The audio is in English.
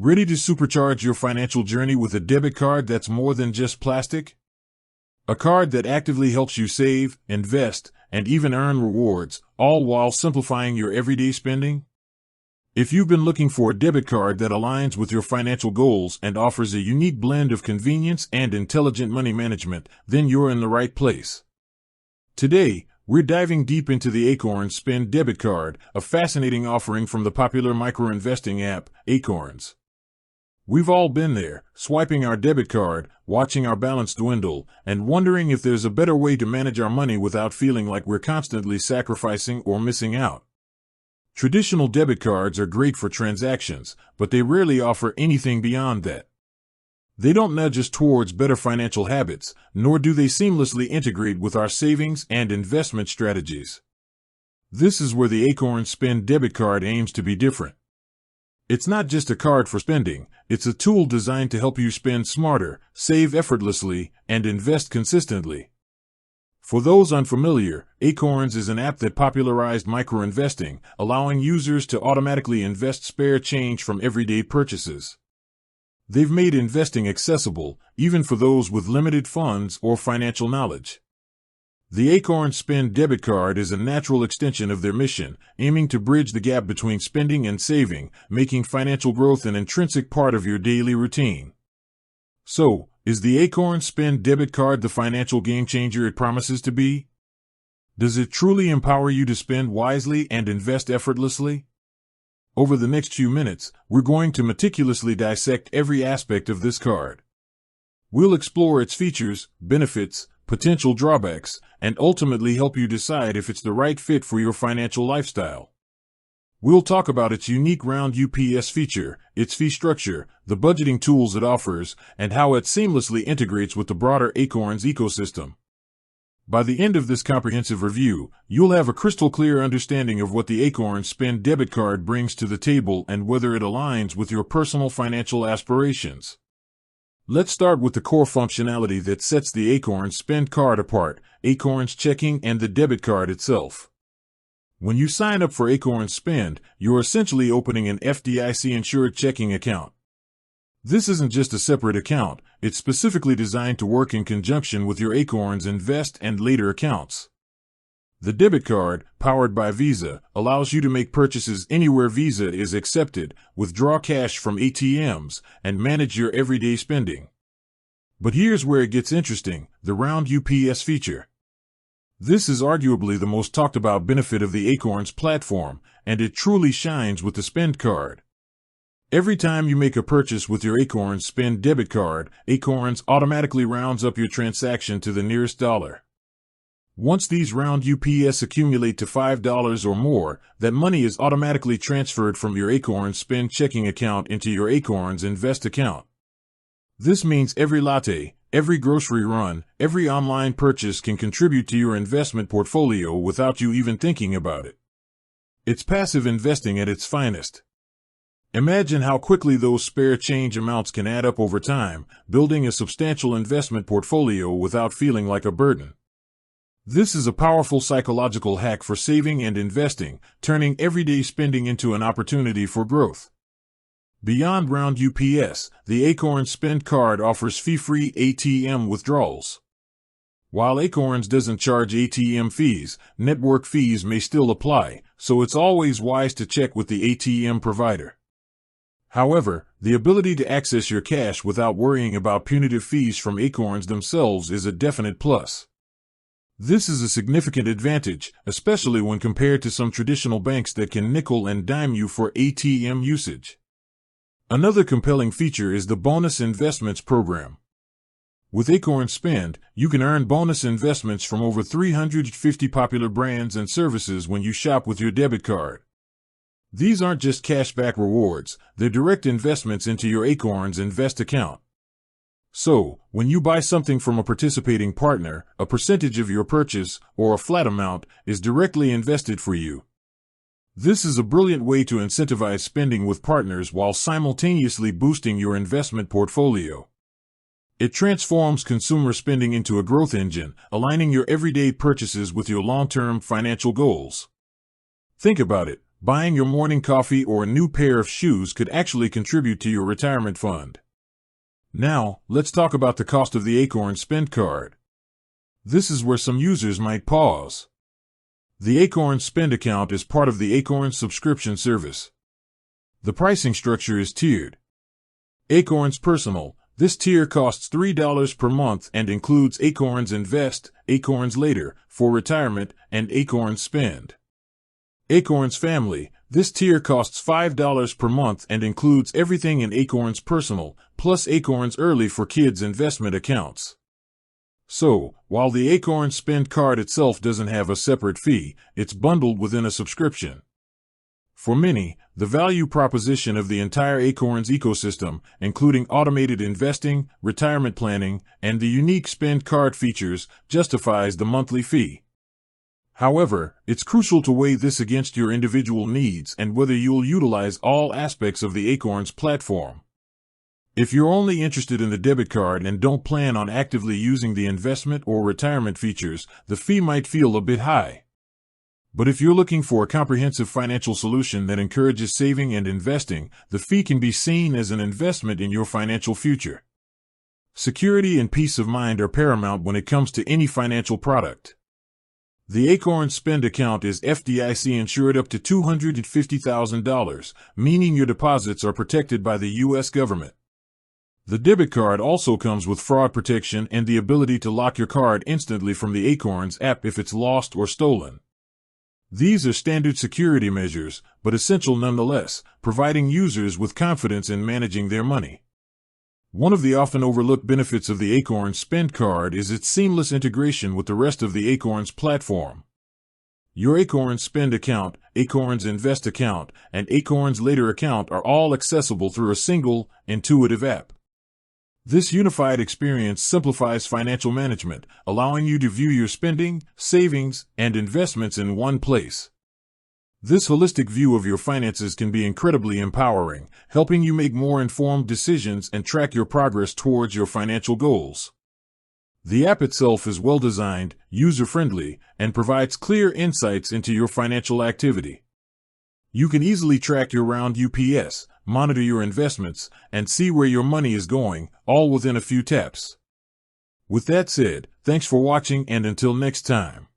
Ready to supercharge your financial journey with a debit card that's more than just plastic? A card that actively helps you save, invest, and even earn rewards, all while simplifying your everyday spending? If you've been looking for a debit card that aligns with your financial goals and offers a unique blend of convenience and intelligent money management, then you're in the right place. Today, we're diving deep into the Acorns Spend debit card, a fascinating offering from the popular micro-investing app, Acorns. We've all been there, swiping our debit card, watching our balance dwindle, and wondering if there's a better way to manage our money without feeling like we're constantly sacrificing or missing out. Traditional debit cards are great for transactions, but they rarely offer anything beyond that. They don't nudge us towards better financial habits, nor do they seamlessly integrate with our savings and investment strategies. This is where the Acorns Spend debit card aims to be different. It's not just a card for spending, it's a tool designed to help you spend smarter, save effortlessly, and invest consistently. For those unfamiliar, Acorns is an app that popularized micro-investing, allowing users to automatically invest spare change from everyday purchases. They've made investing accessible, even for those with limited funds or financial knowledge. The Acorns Spend debit card is a natural extension of their mission, aiming to bridge the gap between spending and saving, making financial growth an intrinsic part of your daily routine. So, is the Acorns Spend debit card the financial game changer it promises to be? Does it truly empower you to spend wisely and invest effortlessly? Over the next few minutes, we're going to meticulously dissect every aspect of this card. We'll explore its features, benefits, potential drawbacks, and ultimately help you decide if it's the right fit for your financial lifestyle. We'll talk about its unique roundups feature, its fee structure, the budgeting tools it offers, and how it seamlessly integrates with the broader Acorns ecosystem. By the end of this comprehensive review, you'll have a crystal clear understanding of what the Acorns Spend debit card brings to the table and whether it aligns with your personal financial aspirations. Let's start with the core functionality that sets the Acorns Spend card apart, Acorns Checking and the debit card itself. When you sign up for Acorns Spend, you're essentially opening an FDIC-insured checking account. This isn't just a separate account, it's specifically designed to work in conjunction with your Acorns Invest and later accounts. The debit card, powered by Visa, allows you to make purchases anywhere Visa is accepted, withdraw cash from ATMs, and manage your everyday spending. But here's where it gets interesting, the roundups feature. This is arguably the most talked about benefit of the Acorns platform, and it truly shines with the Spend card. Every time you make a purchase with your Acorns Spend debit card, Acorns automatically rounds up your transaction to the nearest dollar. Once these roundups accumulate to $5 or more, that money is automatically transferred from your Acorns Spend checking account into your Acorns Invest account. This means every latte, every grocery run, every online purchase can contribute to your investment portfolio without you even thinking about it. It's passive investing at its finest. Imagine how quickly those spare change amounts can add up over time, building a substantial investment portfolio without feeling like a burden. This is a powerful psychological hack for saving and investing, turning everyday spending into an opportunity for growth. Beyond roundups, the Acorns Spend card offers fee-free ATM withdrawals. While Acorns doesn't charge ATM fees, network fees may still apply, so it's always wise to check with the ATM provider. However, the ability to access your cash without worrying about punitive fees from Acorns themselves is a definite plus. This is a significant advantage, especially when compared to some traditional banks that can nickel and dime you for ATM usage. Another compelling feature is the bonus investments program. With Acorns Spend, you can earn bonus investments from over 350 popular brands and services when you shop with your debit card. These aren't just cashback rewards, they're direct investments into your Acorns Invest account. So, when you buy something from a participating partner, a percentage of your purchase, or a flat amount, is directly invested for you. This is a brilliant way to incentivize spending with partners while simultaneously boosting your investment portfolio. It transforms consumer spending into a growth engine, aligning your everyday purchases with your long-term financial goals. Think about it. Buying your morning coffee or a new pair of shoes could actually contribute to your retirement fund. Now, let's talk about the cost of the Acorns Spend card. This is where some users might pause. The Acorns Spend account is part of the Acorns subscription service. The pricing structure is tiered. Acorns Personal. This tier costs $3 per month and includes Acorns Invest, Acorns Later, for retirement, and Acorns Spend. Acorns Family. This tier costs $5 per month and includes everything in Acorns Personal, plus Acorns Early for kids' investment accounts. So, while the Acorns Spend card itself doesn't have a separate fee, it's bundled within a subscription. For many, the value proposition of the entire Acorns ecosystem, including automated investing, retirement planning, and the unique spend card features, justifies the monthly fee. However, it's crucial to weigh this against your individual needs and whether you'll utilize all aspects of the Acorns platform. If you're only interested in the debit card and don't plan on actively using the investment or retirement features, the fee might feel a bit high. But if you're looking for a comprehensive financial solution that encourages saving and investing, the fee can be seen as an investment in your financial future. Security and peace of mind are paramount when it comes to any financial product. The Acorns Spend account is FDIC insured up to $250,000, meaning your deposits are protected by the U.S. government. The debit card also comes with fraud protection and the ability to lock your card instantly from the Acorns app if it's lost or stolen. These are standard security measures, but essential nonetheless, providing users with confidence in managing their money. One of the often overlooked benefits of the Acorns Spend card is its seamless integration with the rest of the Acorns platform. Your Acorns Spend account, Acorns Invest account, and Acorns Later account are all accessible through a single, intuitive app. This unified experience simplifies financial management, allowing you to view your spending, savings, and investments in one place. This holistic view of your finances can be incredibly empowering, helping you make more informed decisions and track your progress towards your financial goals. The app itself is well-designed, user-friendly, and provides clear insights into your financial activity. You can easily track your roundups, monitor your investments, and see where your money is going, all within a few taps. With that said, thanks for watching and until next time.